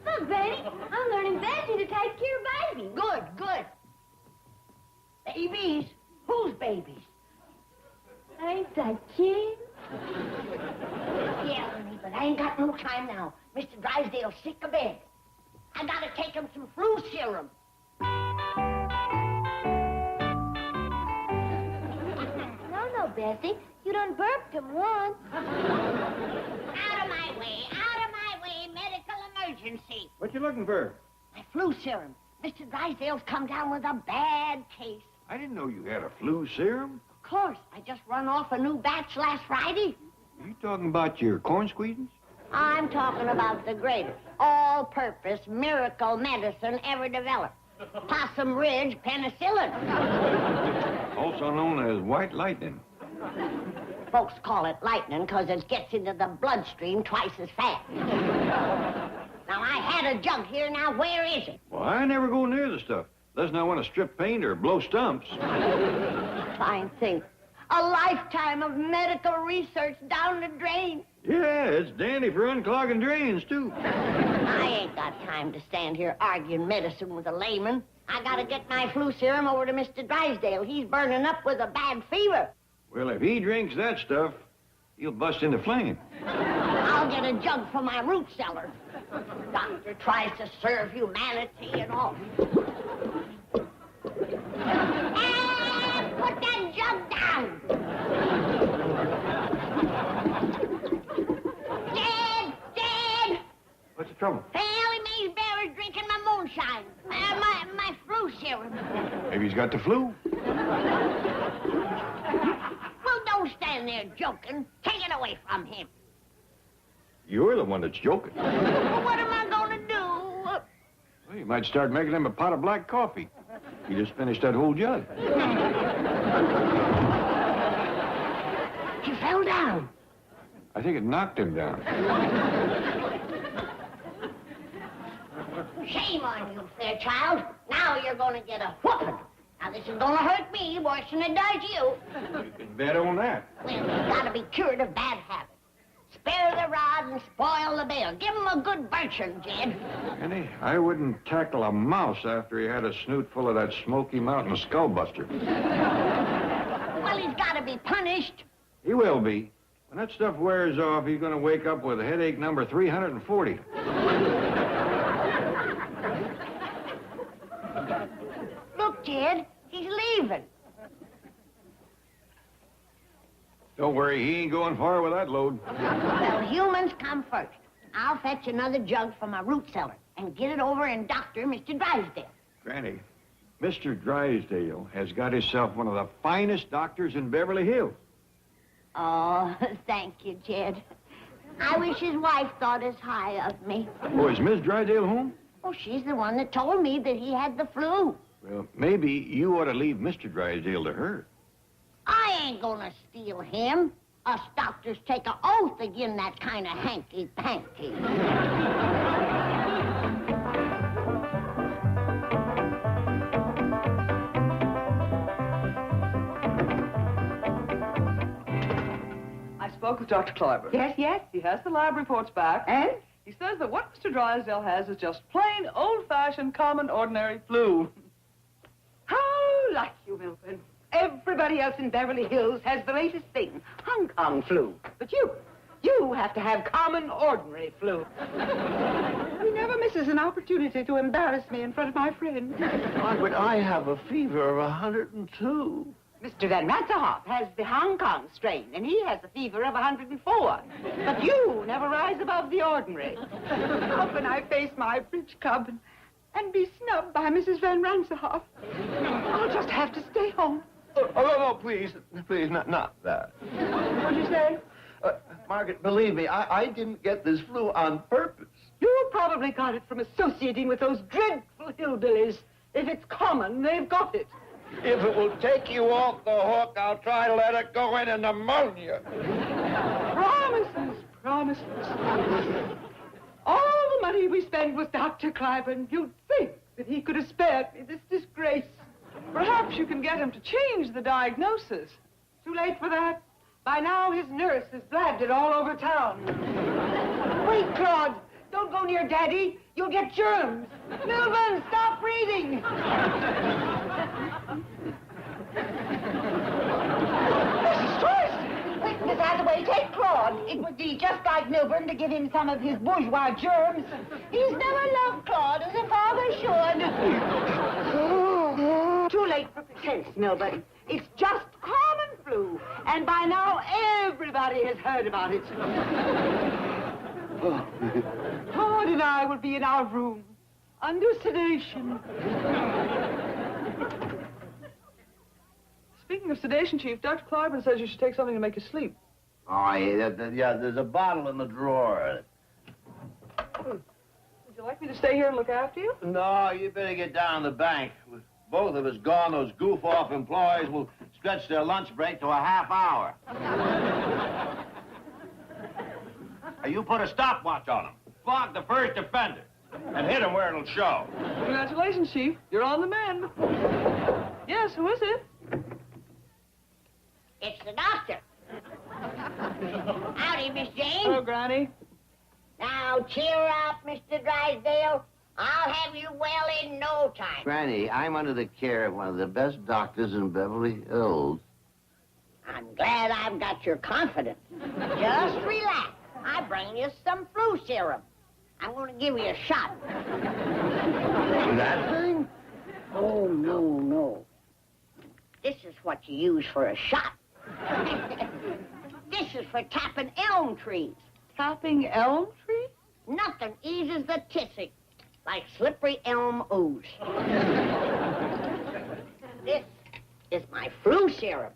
Look, Betty, I'm learning Bessie to take care of babies. Good, good. Babies? Whose babies? Ain't that cute? Yeah, honey, but I ain't got no time now. Mr. Drysdale's sick of bed. I gotta take him some flu serum. No, Bessie. You done burped him once. Out of my way, medical emergency. What you looking for? My flu serum. Mr. Drysdale's come down with a bad case. I didn't know you had a flu serum. Of course, I just run off a new batch last Friday. Are you talking about your corn squeezins? I'm talking about the greatest all-purpose miracle medicine ever developed. Possum Ridge penicillin. Also known as white lightning. Folks call it lightning because it gets into the bloodstream twice as fast. Now, I had a jug here. Now, where is it? Well, I never go near the stuff. Unless I want to strip paint or blow stumps. Fine thing. A lifetime of medical research down the drain. Yeah, it's dandy for unclogging drains, too. I ain't got time to stand here arguing medicine with a layman. I gotta get my flu serum over to Mr. Drysdale. He's burning up with a bad fever. Well, if he drinks that stuff, he'll bust into flame. I'll get a jug from my root cellar. Doctor tries to serve humanity and all. And put that jug down. Dead. What's the trouble? Ellie Mae's bear's drinking my moonshine. My flu serum. Maybe he's got the flu. Well, don't stand there joking. Take it away from him. You're the one that's joking. Well, what am I going to do? Well, you might start making him a pot of black coffee. He just finished that whole jug. He fell down. I think it knocked him down. Shame on you, Fairchild. Now you're going to get a whooping. Now, this is going to hurt me worse than it does you. You can bet on that. Well, you've got to be cured of bad habits. Spare the rod and spoil the bill. Give him a good birching, Jed. Annie, I wouldn't tackle a mouse after he had a snoot full of that Smoky Mountain skullbuster. Well, he's got to be punished. He will be. When that stuff wears off, he's going to wake up with headache number 340. Look, Jed, he's leaving. Don't worry, he ain't going far with that load. Well, humans come first. I'll fetch another jug from my root cellar and get it over and doctor Mr. Drysdale. Granny, Mr. Drysdale has got himself one of the finest doctors in Beverly Hills. Oh, thank you, Jed. I wish his wife thought as high of me. Oh, is Miss Drysdale home? Oh, she's the one that told me that he had the flu. Well, maybe you ought to leave Mr. Drysdale to her. I ain't gonna steal him. Us doctors take an oath agin that kind of hanky-panky. I spoke with Dr. Kleiber. Yes? He has the lab reports back. And? He says that what Mr. Drysdale has is just plain, old-fashioned, common, ordinary flu. How like you, Milton. Everybody else in Beverly Hills has the latest thing, Hong Kong flu. But you have to have common, ordinary flu. He never misses an opportunity to embarrass me in front of my friends. Margaret, I have a fever of 102. Mr. Van Ratzenhoff has the Hong Kong strain, and he has a fever of 104. But you never rise above the ordinary. How can I face my bridge club and be snubbed by Mrs. Van Ratzenhoff? I'll just have to stay home. Oh, no, please, not that. What'd you say? Margaret, believe me, I didn't get this flu on purpose. You probably got it from associating with those dreadful hillbillies. If it's common, they've got it. If it will take you off the hook, I'll try to let it go in pneumonia. Promises. All the money we spend with Dr. Cliburn, you'd think that he could have spared me this disgrace. Perhaps you can get him to change the diagnosis. Too late for that. By now, his nurse has blabbed it all over town. Wait, Claude. Don't go near Daddy. You'll get germs. Milburn, stop breathing. Mrs. Joyce! Quick, Miss Hathaway, take Claude. It would be just like Milburn to give him some of his bourgeois germs. He's never loved Claude as a father should. Too late for pretense, Milburn. It's just common flu, and by now everybody has heard about it. Claude and I will be in our room, under sedation. Speaking of sedation, Chief, Dr. Cliburn says you should take something to make you sleep. Oh, yeah, there's a bottle in the drawer. Would you like me to stay here and look after you? No, you better get down to the bank. With both of us gone, those goof-off employees will stretch their lunch break to a half hour. You put a stopwatch on them. Flog the first offender. And hit him where it'll show. Congratulations, Chief. You're on the mend. Yes, who is it? It's the doctor. Howdy, Miss Jane. Hello, Granny. Now, cheer up, Mr. Drysdale. I'll have you well in no time. Granny, I'm under the care of one of the best doctors in Beverly Hills. I'm glad I've got your confidence. Just relax. I bring you some flu serum. I'm going to give you a shot. That thing? Oh, no. This is what you use for a shot. This is for tapping elm trees. Tapping elm trees? Nothing eases the tissy like slippery elm ooze. This is my flu serum.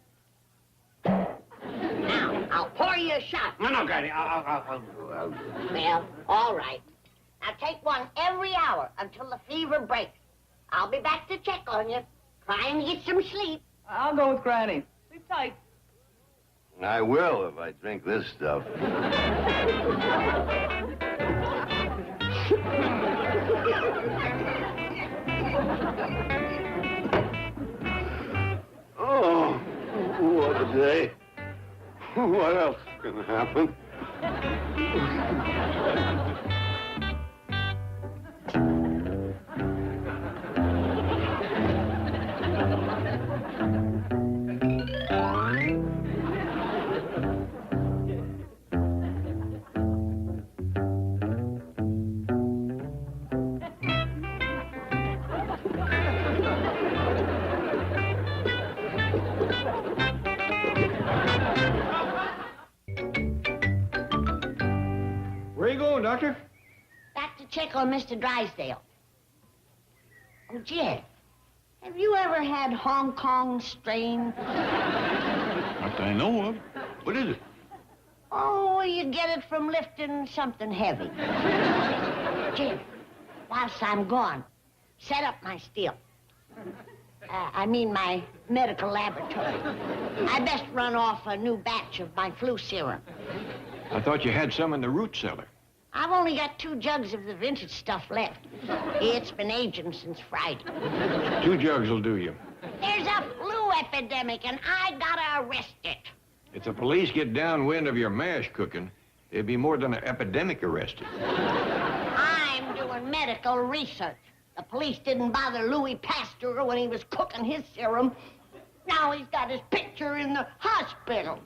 Now, I'll pour you a shot. No, Granny, I'll... Well, all right. Now take one every hour until the fever breaks. I'll be back to check on you. Try and get some sleep. I'll go with Granny. Sleep tight. I will if I drink this stuff. Oh, what a day. What else can happen? Where you going, Doctor? Back to check on Mr. Drysdale. Oh, Jeff, have you ever had Hong Kong strain? Not that I know of. What is it? Oh, you get it from lifting something heavy. Jeff, whilst I'm gone, set up my still. I mean my medical laboratory. I best run off a new batch of my flu serum. I thought you had some in the root cellar. I've only got 2 jugs of the vintage stuff left. It's been aging since Friday. 2 jugs will do you. There's a flu epidemic, and I gotta arrest it. If the police get downwind of your mash cooking, there'd be more than an epidemic arrested. I'm doing medical research. The police didn't bother Louis Pasteur when he was cooking his serum. Now he's got his picture in the hospital.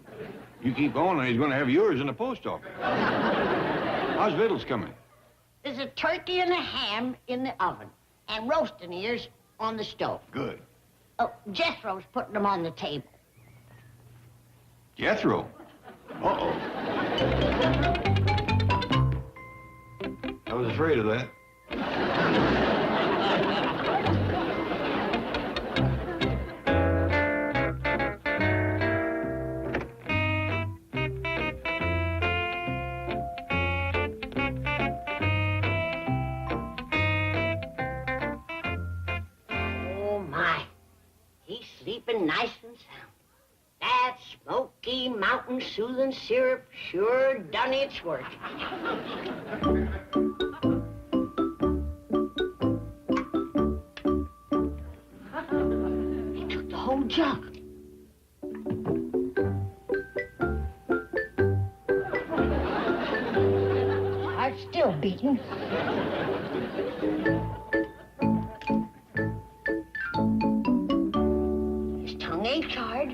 You keep on, and he's going to have yours in the post office. How's victuals coming? There's a turkey and a ham in the oven, and roasting ears on the stove. Good. Oh, Jethro's putting them on the table. Jethro? Uh-oh. I was afraid of that. Oh, my. He's sleeping nice and sound. That Smoky Mountain soothing syrup sure done its work. He took the whole jug. heart's still beating. His tongue ain't charred.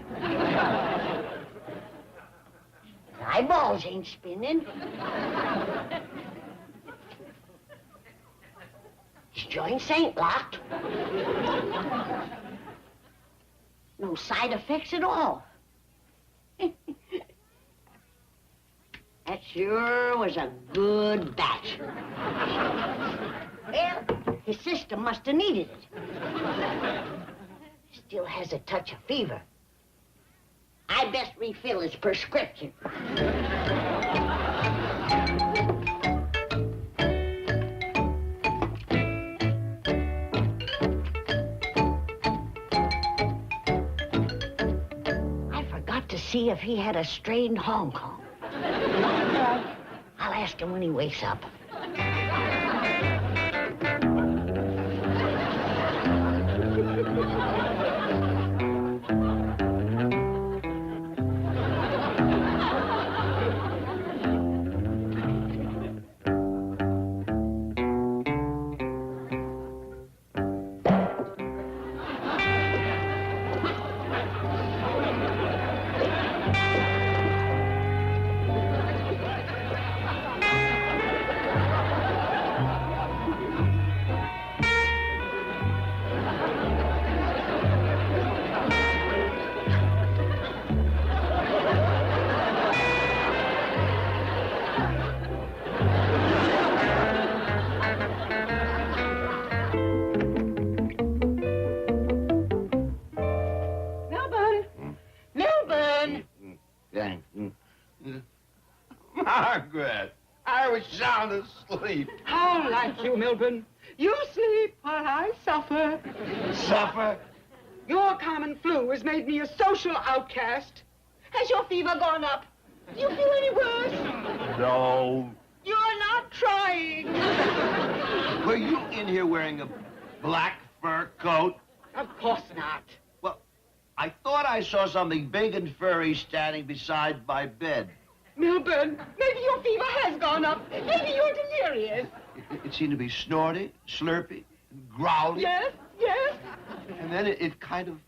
His eyeballs ain't spinning. His joints ain't locked. No side effects at all. That sure was a good batch. Well, his system must have needed it. Still has a touch of fever. I best refill his prescription. I forgot to see if he had a strained Hong Kong. I'll ask him when he wakes up. Margaret, I was sound asleep. How like you, Milburn. You sleep while I suffer. Suffer? Your common flu has made me a social outcast. Has your fever gone up? Do you feel any worse? No. You're not trying. Were you in here wearing a black fur coat? Of course not. Well, I thought I saw something big and furry standing beside my bed. Milburn, maybe your fever has gone up. Maybe you're delirious. It seemed to be snorty, slurpy, growly. Yes, yes. And then it kind of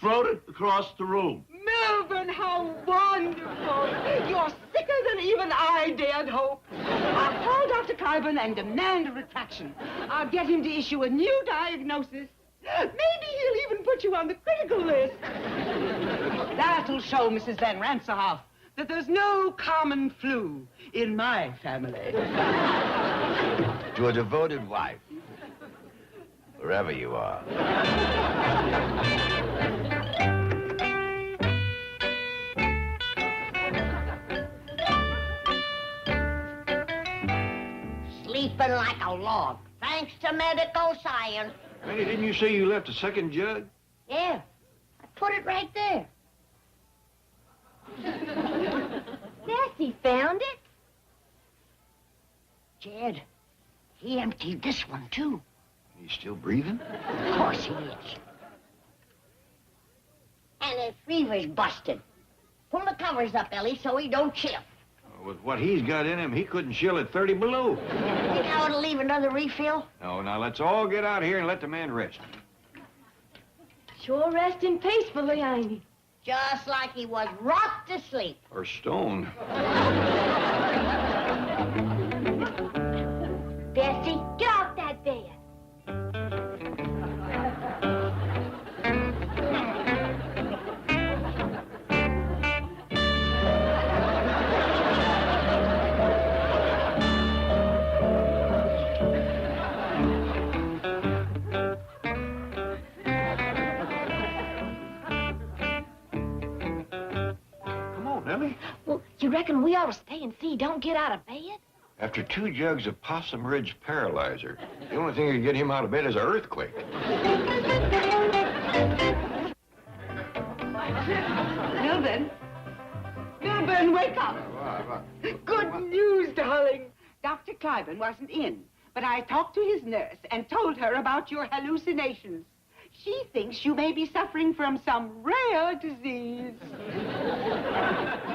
floated across the room. Milburn, how wonderful. You're sicker than even I dared hope. I'll call Dr. Carbon and demand a retraction. I'll get him to issue a new diagnosis. Maybe he'll even put you on the critical list. That'll show Mrs. Van Ranserhoff that there's no common flu in my family. To a devoted wife, wherever you are. Sleeping like a log, thanks to medical science. Granny, didn't you say you left a second jug? Yeah, I put it right there. Bessie found it. Jed, he emptied this one, too. He's still breathing? Of course he is. And his fever's busted. Pull the covers up, Ellie, so he don't chill. With what he's got in him, he couldn't chill at 30 below. Think I ought to leave another refill? No, now let's all get out here and let the man rest. Sure resting peacefully, ain't he? Just like he was rocked to sleep. Or stoned. Bessie, get off that bed. Well, you reckon we ought to stay and see he don't get out of bed? After 2 jugs of Possum Ridge Paralyzer, the only thing that can get him out of bed is an earthquake. Milburn. Milburn, wake up. Good news, darling. Dr. Cliburn wasn't in, but I talked to his nurse and told her about your hallucinations. She thinks you may be suffering from some rare disease.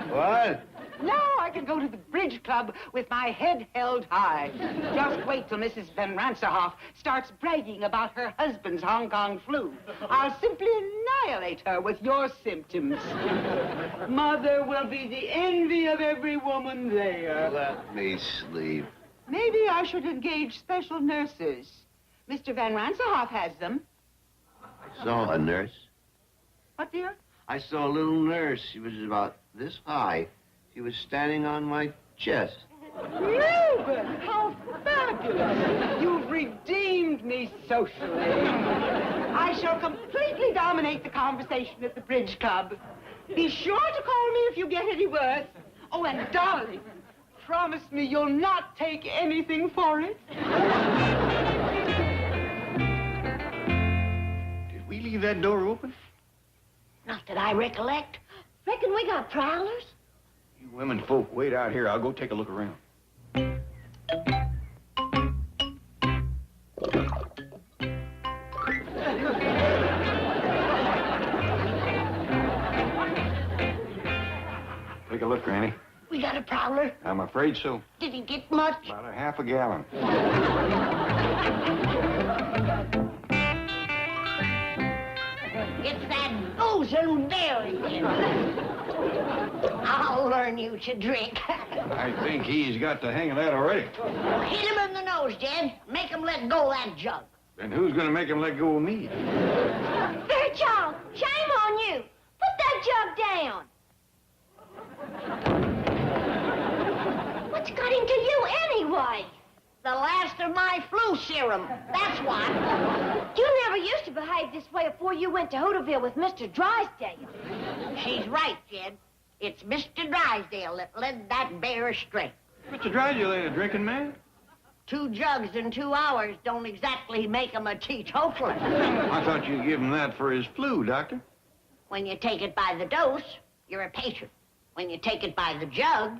What? Now I can go to the bridge club with my head held high. Just wait till Mrs. Van Ranserhoff starts bragging about her husband's Hong Kong flu. I'll simply annihilate her with your symptoms. Mother will be the envy of every woman there. Let me sleep. Maybe I should engage special nurses. Mr. Van Ranserhoff has them. I saw a nurse. What, dear? I saw a little nurse. She was about this high. She was standing on my chest. Reuben, how fabulous! You've redeemed me socially. I shall completely dominate the conversation at the bridge club. Be sure to call me if you get any worse. Oh, and darling, promise me you'll not take anything for it. Did we leave that door open? Not that I recollect. Reckon we got prowlers? You women folk, wait out here. I'll go take a look around. Take a look, Granny. We got a prowler. I'm afraid so. Did he get much? About a half a gallon. It's that boozing bear again. I'll learn you to drink. I think he's got the hang of that already. Hit him in the nose, Jed. Make him let go of that jug. Then who's gonna make him let go of me? Fairchild, shame on you. Put that jug down. What's got into you anyway? The last of my flu serum. That's what. You never used to behave this way before you went to Hooterville with Mr. Drysdale. She's right, Jed. It's Mr. Drysdale that led that bear astray. Mr. Drysdale ain't a drinking man. 2 jugs in 2 hours don't exactly make him a teetotaler. I thought you give him that for his flu, Doctor. When you take it by the dose, you're a patient. When you take it by the jug,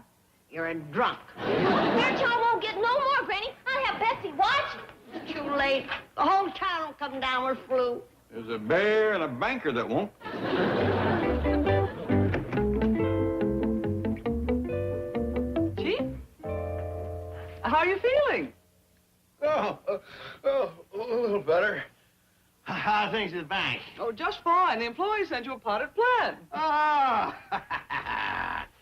you're a drunk. Fairchild won't get no more, Granny. I'll have Betsy watch it. Too late. The whole town will come down with flu. There's a bear and a banker that won't. Chief? How are you feeling? A little better. How are things at the bank? Oh, just fine. The employees sent you a potted plant. Oh!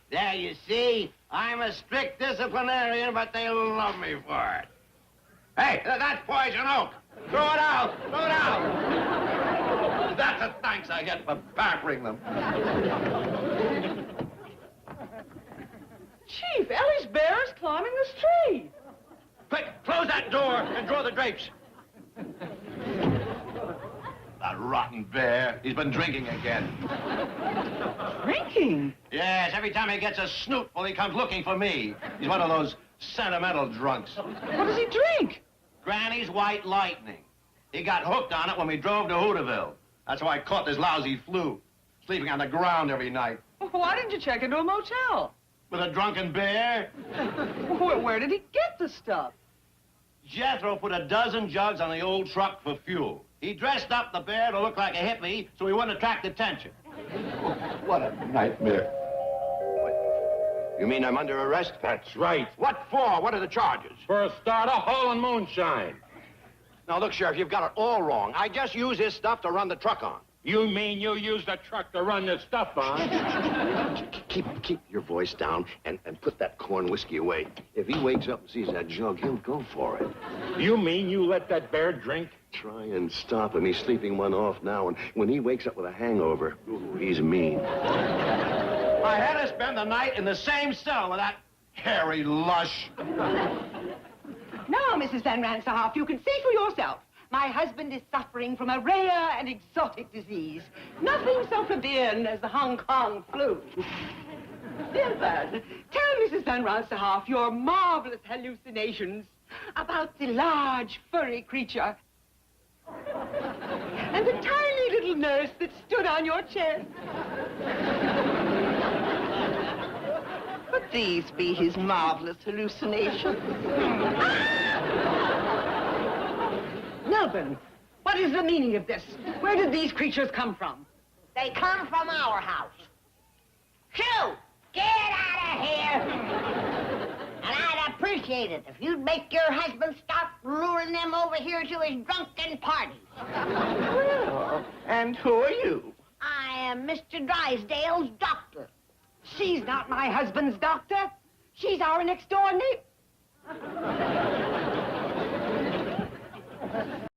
There, you see, I'm a strict disciplinarian, but they love me for it. Hey, that's poison oak. Throw it out. Throw it out. That's the thanks I get for pampering them. Chief, Ellie's bear is climbing this tree. Quick, close that door and draw the drapes. That rotten bear. He's been drinking again. Drinking? Yes, every time he gets a snootful, he comes looking for me. He's one of those sentimental drunks. What does he drink? Granny's White Lightning. He got hooked on it when we drove to Hooterville. That's how I caught this lousy flu. Sleeping on the ground every night. Why didn't you check into a motel? With a drunken bear? Where did he get the stuff? Jethro put a dozen jugs on the old truck for fuel. He dressed up the bear to look like a hippie so he wouldn't attract attention. What a nightmare. What? You mean I'm under arrest? That's right. What for? What are the charges? For a starter, hauling moonshine. Now, look, Sheriff, you've got it all wrong. I just use this stuff to run the truck on. You mean you use the truck to run this stuff on? Keep your voice down and put that corn whiskey away. If he wakes up and sees that jug, he'll go for it. You mean you let that bear drink? Try and stop him. He's sleeping one off now, and when he wakes up with a hangover, ooh, he's mean. I had to spend the night in the same cell with that hairy lush. Now, Mrs. Van Ranserhoff, you can see for yourself. My husband is suffering from a rare and exotic disease. Nothing so plebeian as the Hong Kong flu. Dear Bud, tell Mrs. Van Ranserhoff your marvelous hallucinations about the large, furry creature and the tiny little nurse that stood on your chest. Could these be his marvelous hallucinations? Melvin, what is the meaning of this? Where did these creatures come from? They come from our house. Shoo! Get out of here! And I'd appreciate it if you'd make your husband stop luring them over here to his drunken parties. Well, and who are you? I am Mr. Drysdale's doctor. She's not my husband's doctor. She's our next door neighbor.